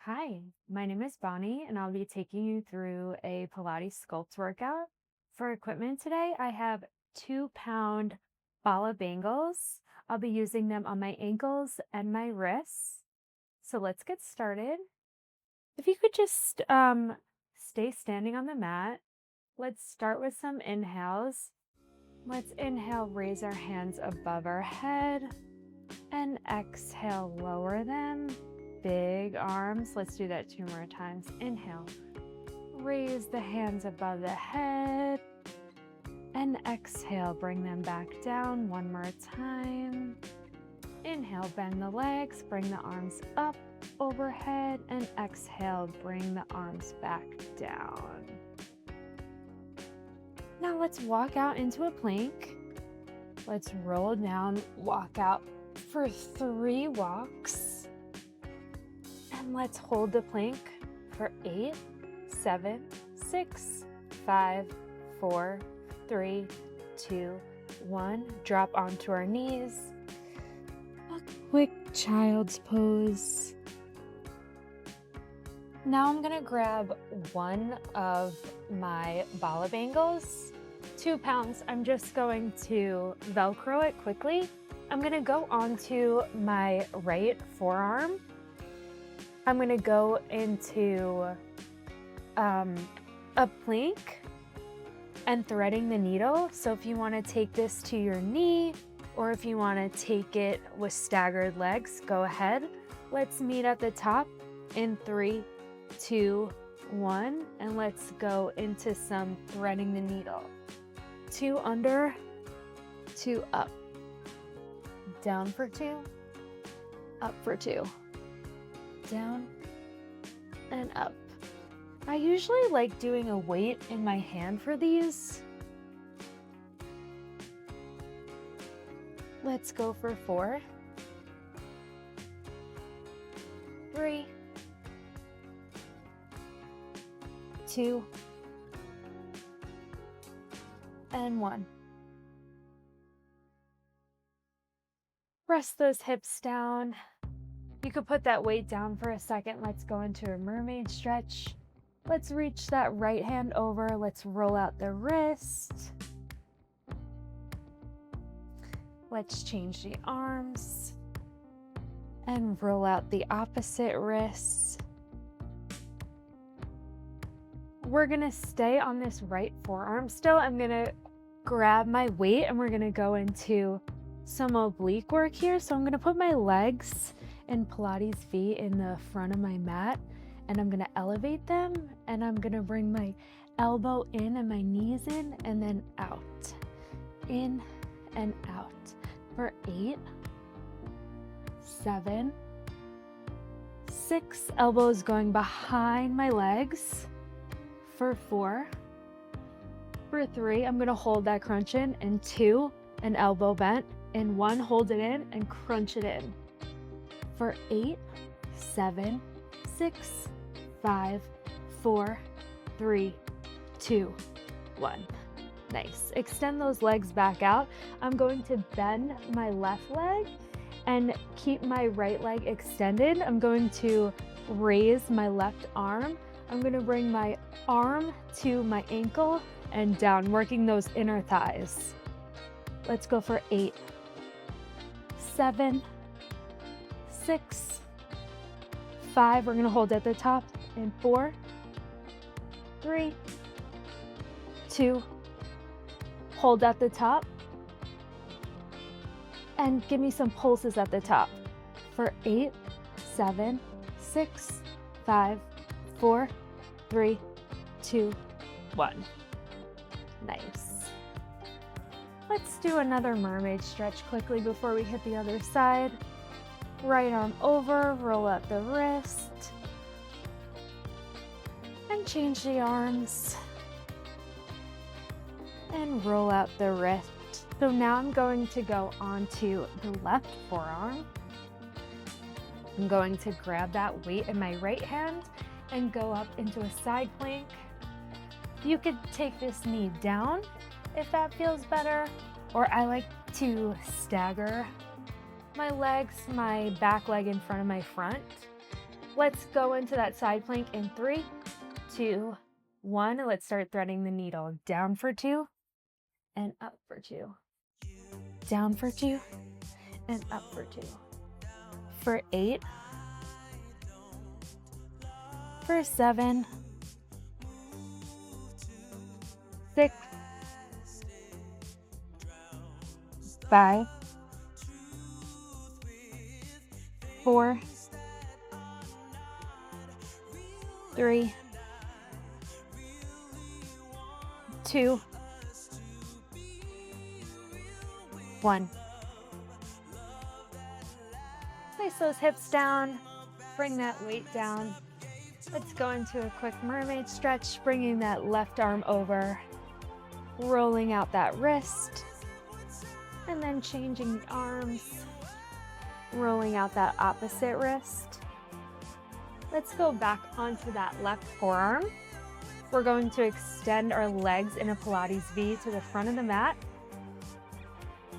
Hi, my name is Bonnie, and I'll be taking you through a Pilates sculpt workout. For equipment today, I have 2-pound Bala Bangles. I'll be using them on my ankles and my wrists. So let's get started. If you could just stay standing on the mat, let's start with some inhales. Let's inhale, raise our hands above our head, and exhale, lower them. Big arms. Let's do that 2 more times. Inhale, raise the hands above the head, and exhale, bring them back down 1 more time. Inhale, bend the legs, bring the arms up overhead, and exhale, bring the arms back down. Now let's walk out into a plank. Let's roll down, walk out for 3 walks. And let's hold the plank for 8, 7, 6, 5, 4, 3, 2, 1. Drop onto our knees. A quick child's pose. Now I'm gonna grab one of my Bala Bangles, 2 pounds. I'm just going to Velcro it quickly. I'm gonna go onto my right forearm. I'm gonna go into a plank and threading the needle. So if you wanna take this to your knee, or if you wanna take it with staggered legs, go ahead. Let's meet at the top in 3, 2, 1, and let's go into some threading the needle. 2 under, 2 up. Down for 2, up for 2. Down and up. I usually like doing a weight in my hand for these. Let's go for 4, 3, 2, and 1. Press those hips down. You could put that weight down for a second. Let's go into a mermaid stretch. Let's reach that right hand over. Let's roll out the wrist. Let's change the arms and roll out the opposite wrist. We're gonna stay on this right forearm still. I'm gonna grab my weight and we're gonna go into some oblique work here. So I'm gonna put my legs in Pilates V in the front of my mat, and I'm gonna elevate them, and I'm gonna bring my elbow in and my knees in and then out, in and out for 8, 7, 6, elbows going behind my legs for 4, for 3, I'm gonna hold that crunch in, and 2, an elbow bent, and 1, hold it in and crunch it in. For 8, 7, 6, 5, 4, 3, 2, 1. Nice. Extend those legs back out. I'm going to bend my left leg and keep my right leg extended. I'm going to raise my left arm. I'm going to bring my arm to my ankle and down, working those inner thighs. Let's go for 8, 7, 6, 5, we're gonna hold at the top, and 4, 3, 2, hold at the top, and give me some pulses at the top for 8, 7, 6, 5, 4, 3, 2, 1. Nice. Let's do another mermaid stretch quickly before we hit the other side. Right arm over, roll out the wrist, and change the arms, and roll out the wrist. So now I'm going to go onto the left forearm. I'm going to grab that weight in my right hand and go up into a side plank. You could take this knee down if that feels better, or I like to stagger my legs, my back leg in front of my front. Let's go into that side plank in 3, 2, 1. And let's start threading the needle. Down for 2 and up for 2. Down for 2 and up for 2. For 8. For 7. 6. 5. 4. 3. 2. 1. Place those hips down. Bring that weight down. Let's go into a quick mermaid stretch, bringing that left arm over, rolling out that wrist, and then changing the arms, rolling out that opposite wrist. Let's go back onto that left forearm. We're going to extend our legs in a Pilates V to the front of the mat.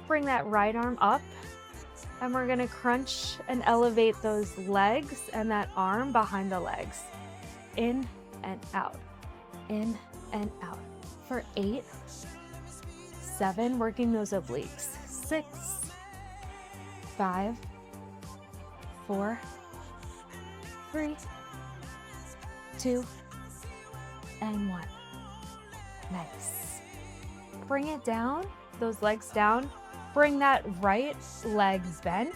Bring that right arm up, and we're gonna crunch and elevate those legs and that arm behind the legs. In and out, in and out. For 8, 7, working those obliques. 6, 5, 4, 3, 2, and 1. Nice. Bring it down, those legs down. Bring that right leg bent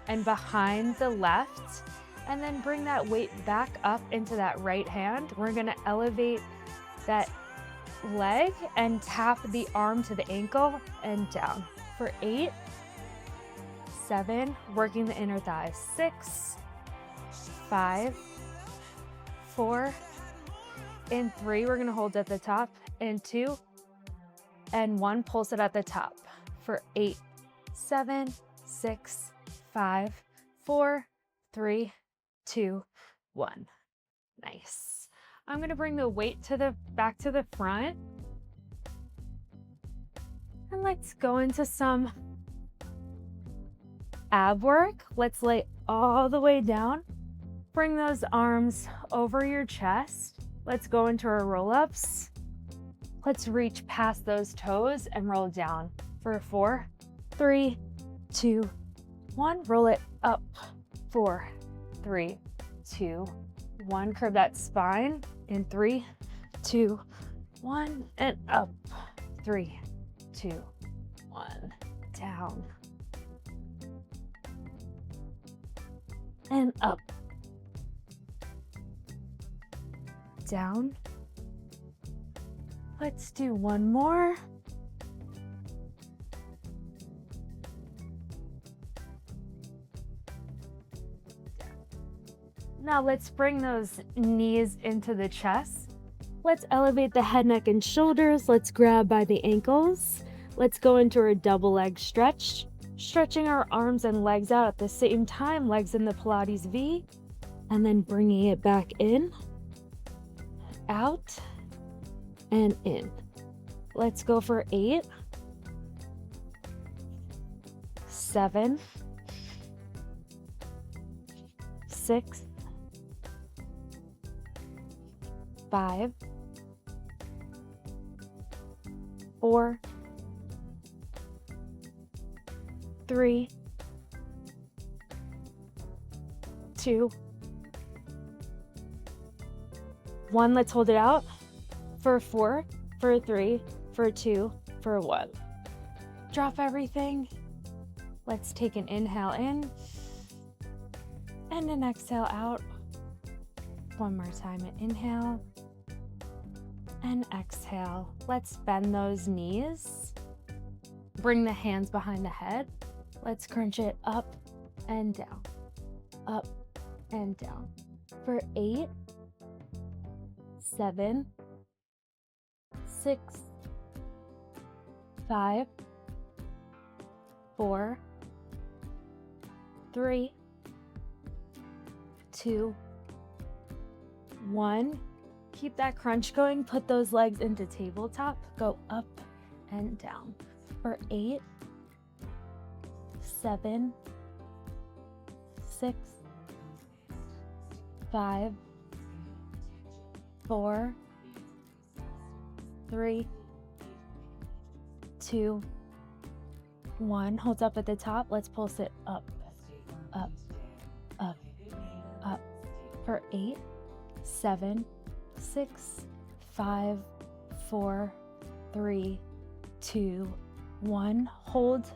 and behind the left, and then bring that weight back up into that right hand. We're gonna elevate that leg and tap the arm to the ankle and down. For 8, 7, working the inner thighs. 6, 5, 4, and 3, we're gonna hold at the top, and 2, and 1, pulse it at the top. For 8, 7, 6, 5, 4, 3, 2, 1. Nice. I'm gonna bring the weight back to the front. And let's go into some ab work. Let's lay all the way down. Bring those arms over your chest. Let's go into our roll-ups. Let's reach past those toes and roll down. For 4, 3, 2, 1. Roll it up. 4, 3, 2, 1. Curve that spine in 3, 2, 1. And up. 3, 2, 1. Down. And up. Down. Let's do one more. Now let's bring those knees into the chest. Let's elevate the head, neck, and shoulders. Let's grab by the ankles. Let's go into our double leg stretch. Stretching our arms and legs out at the same time, legs in the Pilates V, and then bringing it back in, out, and in. Let's go for 8, 7, 6, 5, 4, 3, 2, 1. Let's hold it out for 4, for 3, for 2, for 1. Drop everything. Let's take an inhale in and an exhale out. One more time, an inhale and exhale. Let's bend those knees. Bring the hands behind the head. Let's crunch it up and down, up and down. For 8, 7, 6, 5, 4, 3, 2, 1. Keep that crunch going. Put those legs into tabletop. Go up and down. For 8, 7, 6, 5, 4, 3, 2, 1. Hold up at the top. Let's pulse it up, up, up, up for 8, 7, 6, 5, 4, 3, 2, 1. Hold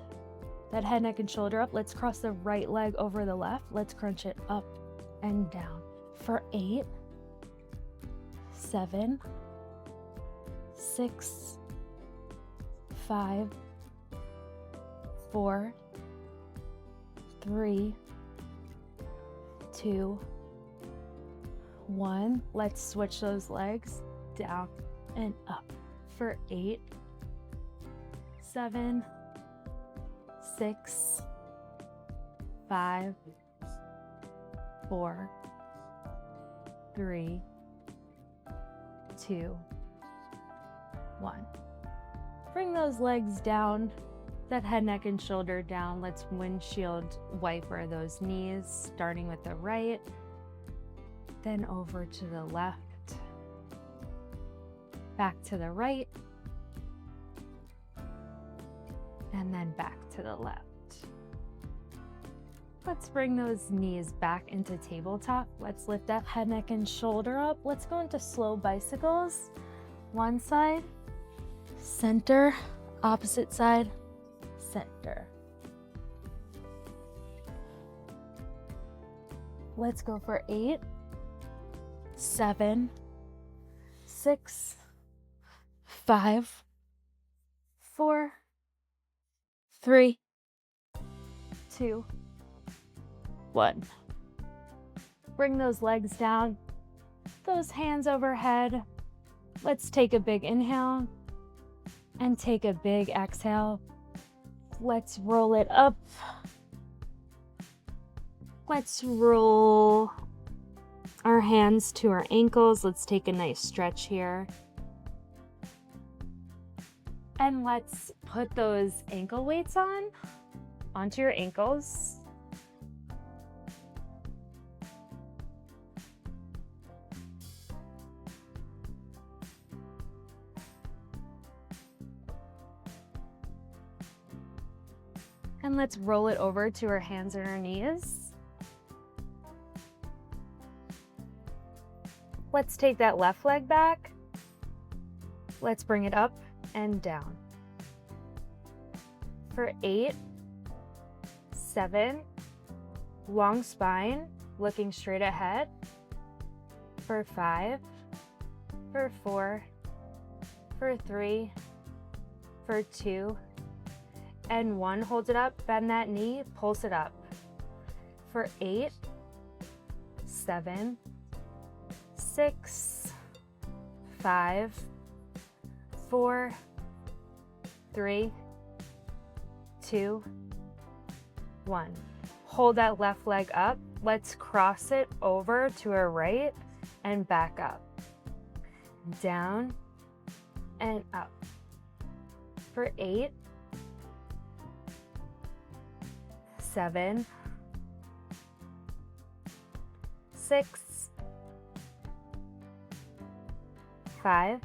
that head, neck, and shoulder up. Let's cross the right leg over the left. Let's crunch it up and down for 8, 7, 6, 5, 4, 3, 2, 1. Let's switch those legs down and up for 8, 7, 6, 5, 4, 3, 2, 1. Bring those legs down, that head, neck, and shoulder down. Let's windshield wiper those knees, starting with the right, then over to the left, back to the right, and then back to the left. Let's bring those knees back into tabletop. Let's lift that head, neck, and shoulder up. Let's go into slow bicycles. One side, center, opposite side, center. Let's go for 8, 7, 6, 5, 4, 3, 2, 1. Bring those legs down, those hands overhead. Let's take a big inhale and take a big exhale. Let's roll it up. Let's roll our hands to our ankles. Let's take a nice stretch here. And let's put those ankle weights onto your ankles. And let's roll it over to our hands and our knees. Let's take that left leg back. Let's bring it up and down. For 8, 7, long spine, looking straight ahead. For 5, for 4, for 3, for 2, and 1. Hold it up, bend that knee, pulse it up. For 8, 7, 6, 5, 4, 3, 2, 1. Hold that left leg up. Let's cross it over to our right and back up. Down and up. For 8, 7, 6, 5,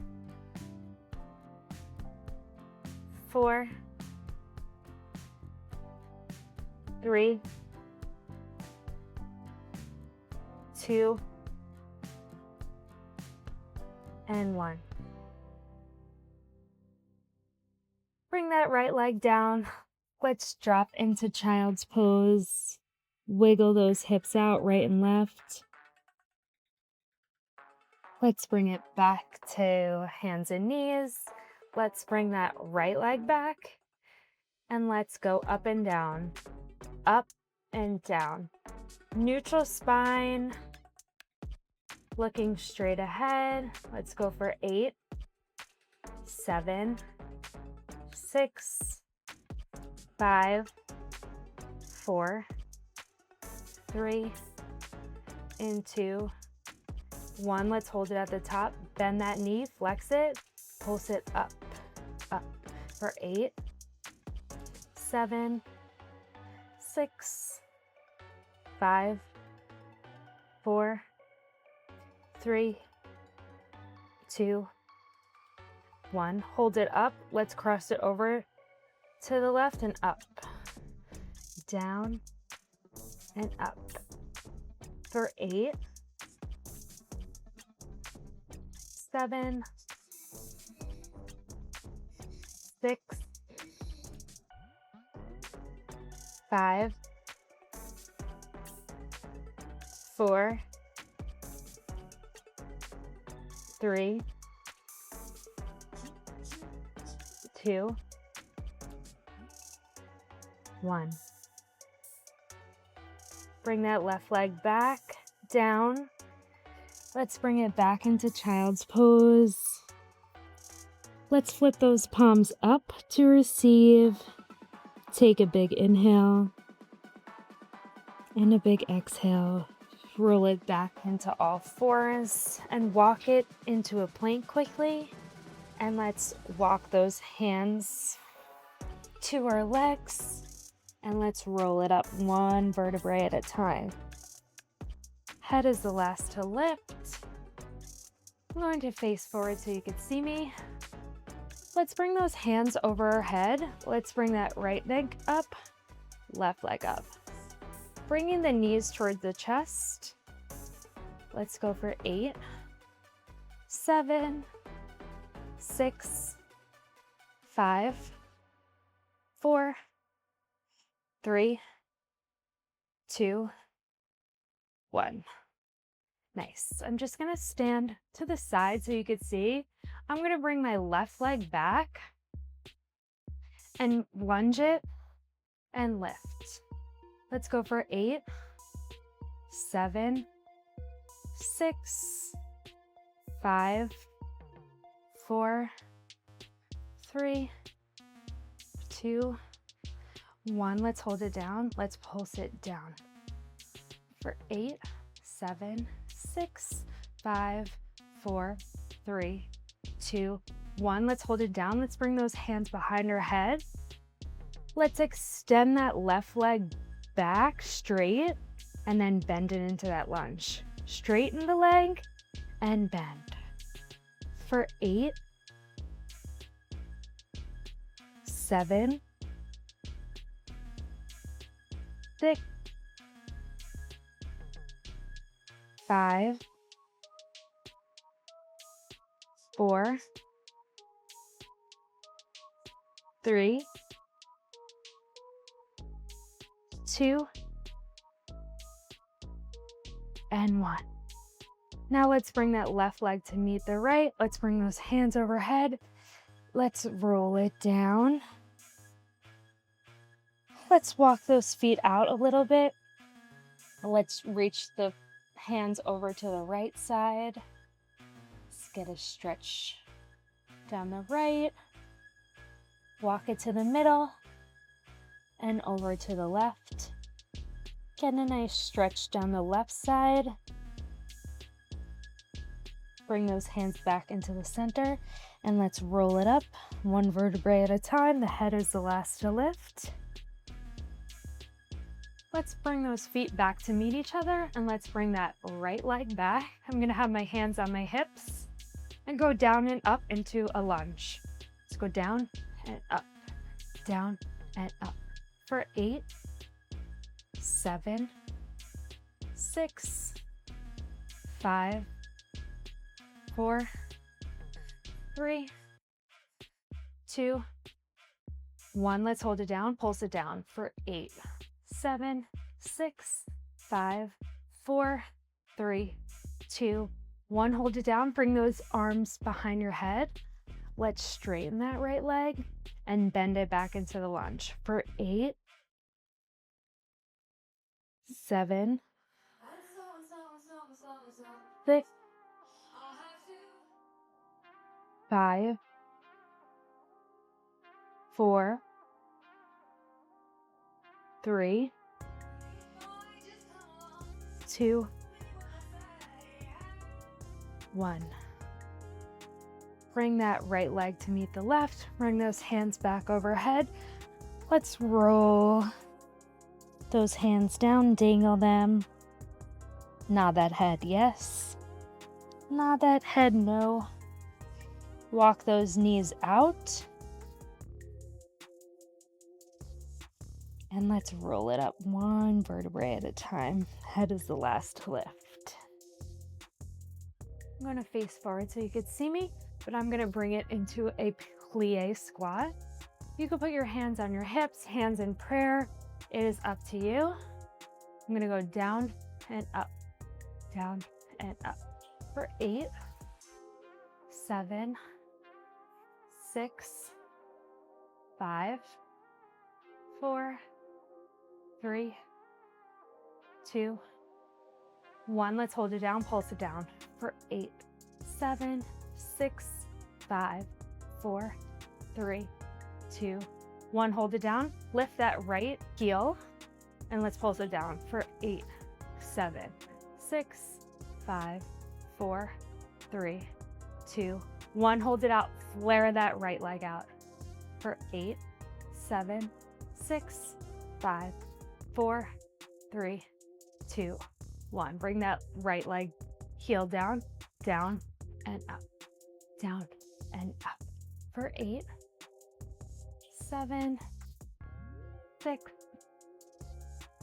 4, 3, 2, and 1. Bring that right leg down. Let's drop into child's pose. Wiggle those hips out, right and left. Let's bring it back to hands and knees. Let's bring that right leg back. And let's go up and down. Up and down. Neutral spine. Looking straight ahead. Let's go for 8, 7, 6, 5, 4, 3, and 2, 1. Let's hold it at the top. Bend that knee, flex it, pulse it up, up. For 8, 7, 6, 5, 4, 3, 2, 1. Hold it up. Let's cross it over to the left and up, down and up. For 8, 7, 6, 5, 4, 3, 2, 1. Bring that left leg back, down. Let's bring it back into child's pose. Let's flip those palms up to receive. Take a big inhale and a big exhale. Roll it back into all fours and walk it into a plank quickly. And let's walk those hands to our legs and let's roll it up one vertebrae at a time. Head is the last to lift. I'm going to face forward so you can see me. Let's bring those hands over our head. Let's bring that right leg up, left leg up. Bringing the knees towards the chest. Let's go for 8, 7, 6, 5, 4, 3, 2, 1. Nice. I'm just going to stand to the side so you can see. I'm going to bring my left leg back and lunge it and lift. Let's go for 8, 7, 6, 5, 4, 3, 2, 1. Let's hold it down. Let's pulse it down. For 8, 7, 6, 5, 4, 3, 2, 1. Let's hold it down. Let's bring those hands behind our head. Let's extend that left leg back straight and then bend it into that lunge. Straighten the leg and bend. For 8, 7, 6, 5, 4, 3, 2, and 1. Now let's bring that left leg to meet the right. Let's bring those hands overhead. Let's roll it down. Let's walk those feet out a little bit. Let's reach the hands over to the right side. Let's get a stretch down the right. Walk it to the middle and over to the left. Get a nice stretch down the left side. Bring those hands back into the center and let's roll it up one vertebrae at a time. The head is the last to lift. Let's bring those feet back to meet each other and let's bring that right leg back. I'm gonna have my hands on my hips and go down and up into a lunge. Let's go down and up for 8, 7, 6, 5, 4, 3, 2, 1. Let's hold it down, pulse it down for 8, 7, 6, 5, 4, 3, 2, 1. Hold it down, bring those arms behind your head. Let's straighten that right leg and bend it back into the lunge for 8, 7, 6, 5, 4, 3, 2, 1. Bring that right leg to meet the left. Bring those hands back overhead. Let's roll those hands down, dangle them. Nod that head, yes. Nod that head no. Walk those knees out. And let's roll it up one vertebrae at a time. Head is the last to lift. I'm going to face forward so you can see me, but I'm going to bring it into a plie squat. You can put your hands on your hips, hands in prayer. It is up to you. I'm going to go down and up for 8, 7, 6, 5, 4, 3, 2, 1. Let's hold it down, pulse it down for 8, 7, 6, 5, 4, 3, 2, 1. Hold it down, lift that right heel, and let's pulse it down for 8, 7, 6, 5, 4, 3, 2, 1. Hold it out, flare that right leg out for 8, 7, 6, 5, 4, 3, 2, 1. Bring that right leg heel down, down and up, down and up for 8, 7, 6,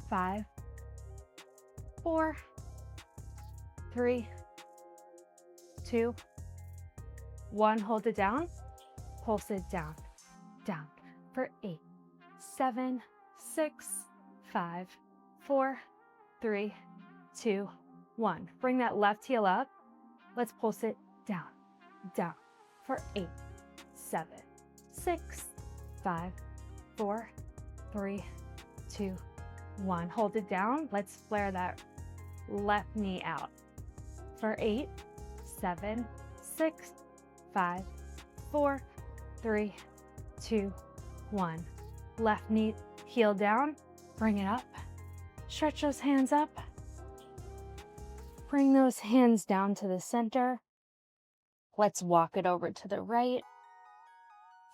5, 4, 3, 2, 1. Hold it down, pulse it down, down for 8, 7, 6, 5, 4, 3, 2, 1. Bring that left heel up. Let's pulse it down, down for 8, 7, 6, 5, 4, 3, 2, 1. Hold it down. Let's flare that left knee out for 8, 7, 6, 5, 4, 3, 2, 1. Left knee, heel down, bring it up. Stretch those hands up. Bring those hands down to the center. Let's walk it over to the right.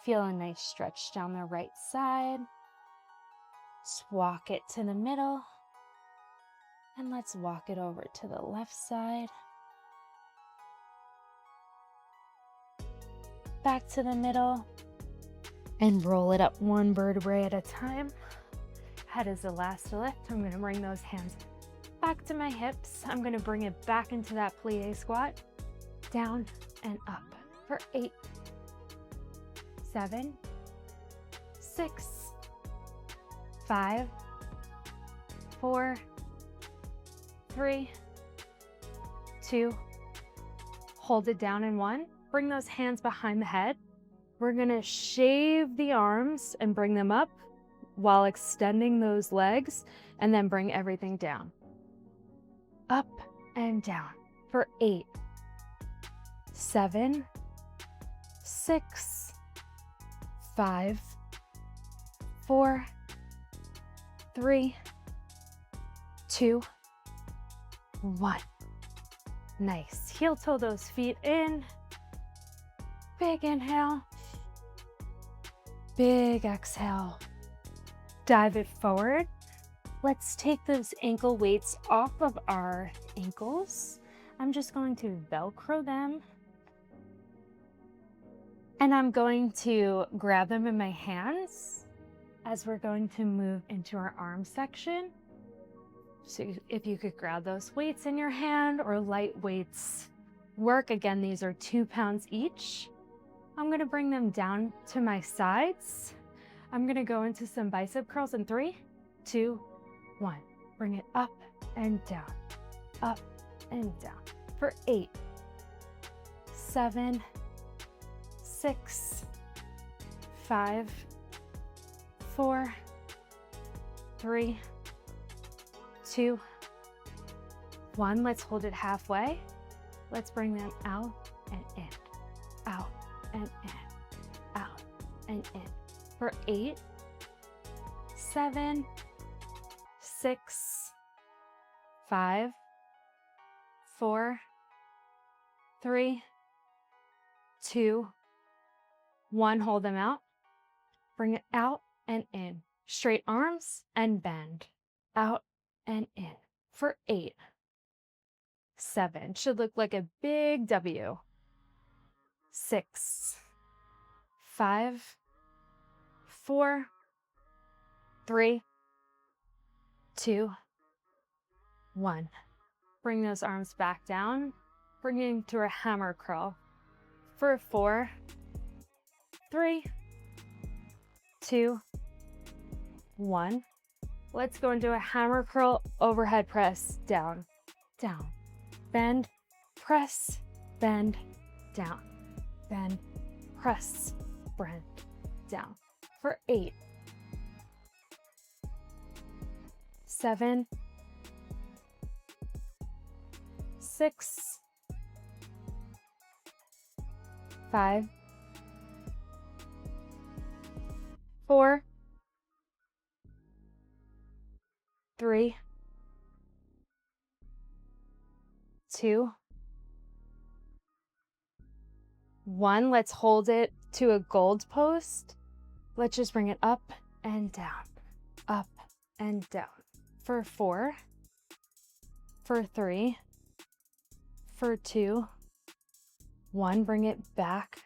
Feel a nice stretch down the right side. Let's walk it to the middle. And let's walk it over to the left side. Back to the middle. And roll it up one vertebrae at a time. Head is the last to lift. I'm going to bring those hands back to my hips. I'm going to bring it back into that plie squat. Down and up for 8, 7, 6, 5, 4, 3, 2. Hold it down in 1. Bring those hands behind the head. We're going to shave the arms and bring them up while extending those legs, and then bring everything down. Up and down for 8, 7, 6, 5, 4, 3, 2, 1. Nice. Heel toe those feet in. Big inhale. Big exhale. Dive it forward. Let's take those ankle weights off of our ankles. I'm just going to Velcro them. And I'm going to grab them in my hands as we're going to move into our arm section. So if you could grab those weights in your hand, or light weights work. Again, these are 2 pounds each. I'm going to bring them down to my sides. I'm going to go into some bicep curls in 3, 2, 1. Bring it up and down for 8, 7, 6, 5, 4, 3, 2, 1. Let's hold it halfway. Let's bring them out and in, out and in, out and in for 8, 7, 6, 5, 4, 3, 2, 1. Hold them out. Bring it out and in. Straight arms and bend. Out and in for 8, 7. Should look like a big W. 6, 5, 4, 3, 2, 1. Bring those arms back down, bringing to a hammer curl for 4, 3, 2, 1. Let's go into a hammer curl, overhead press, down, down, bend, press, bend, down, bend, press, bend, down for 8, 7, 6, 5, 4, 3, 2, 1. Let's hold it to a gold post. Let's just bring it up and down, up and down for 4, for 3, for 2, 1. Bring it back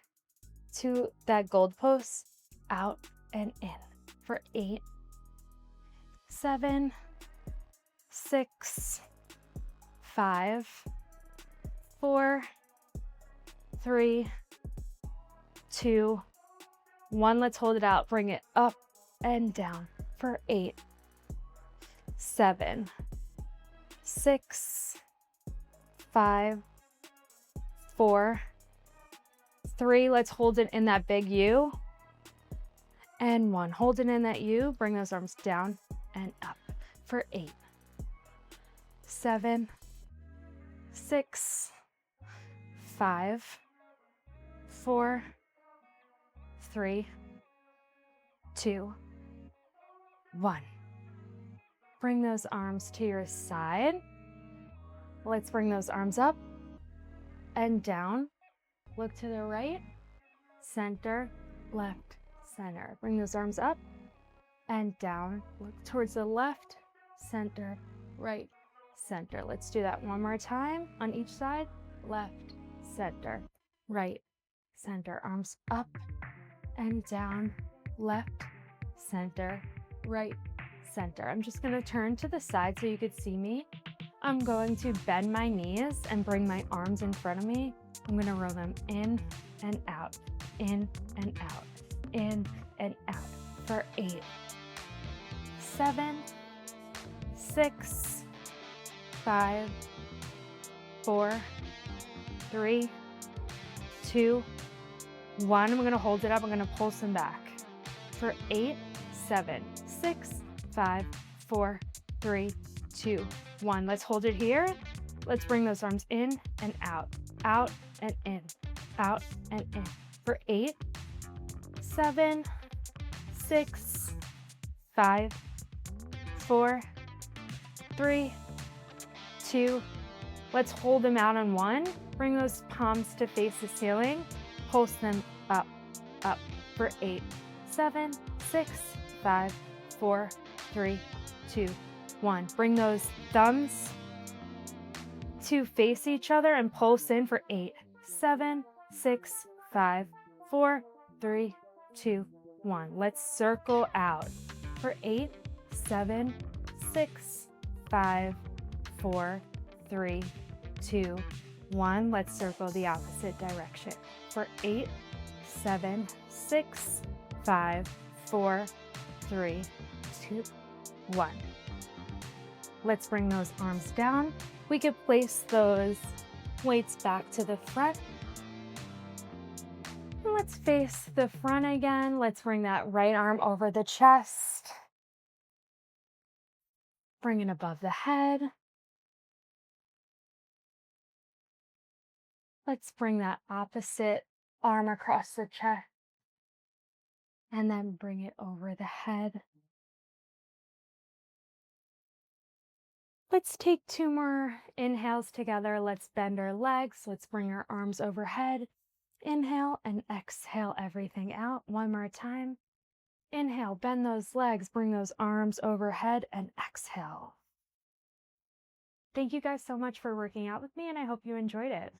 to that gold post, out and in for 8, 7, 6, 5, 4, 3, 2, 1. Let's hold it out. Bring it up and down for 8, 7, 6, 5, 4, 3. Let's hold it in that big U. And 1. Hold it in that U. Bring those arms down and up for 8, 7, 6, 5, 4, 3, 2, 1. Bring those arms to your side. Let's bring those arms up and down. Look to the right, center, left, center. Bring those arms up and down. Look towards the left, center, right, center. Let's do that one more time on each side. Left, center, right, center. Arms up and down, left, center, right, center. I'm just going to turn to the side so you could see me. I'm going to bend my knees and bring my arms in front of me. I'm going to roll them in and out, in and out, in and out for 8, 7, 6, 5, 4, 3, 2, 1. I'm going to hold it up. I'm going to pulse them back for 8, 7, 6, 5, 4, 3, 2, 1. Let's hold it here. Let's bring those arms in and out and in, out and in for 8, 7, 6, 5, 4, 3, 2. Let's hold them out on 1. Bring those palms to face the ceiling. Pulse them up, up for 8, 7, 6, 5, 4, 3, 2, 1. Bring those thumbs to face each other and pulse in for 8, 7, 6, 5, 4, 3, 2, 1. Let's circle out for 8, 7, 6, 5, 4, 3, 2, 1. Let's circle the opposite direction for 8, 7, 6, 5, 4, 3, 2, 1. Let's bring those arms down. We could place those weights back to the front. And let's face the front again. Let's bring that right arm over the chest. Bring it above the head. Let's bring that opposite arm across the chest. And then bring it over the head. Let's take 2 more inhales together. Let's bend our legs. Let's bring our arms overhead. Inhale and exhale everything out. One more time. Inhale, bend those legs, bring those arms overhead and exhale. Thank you guys so much for working out with me, and I hope you enjoyed it.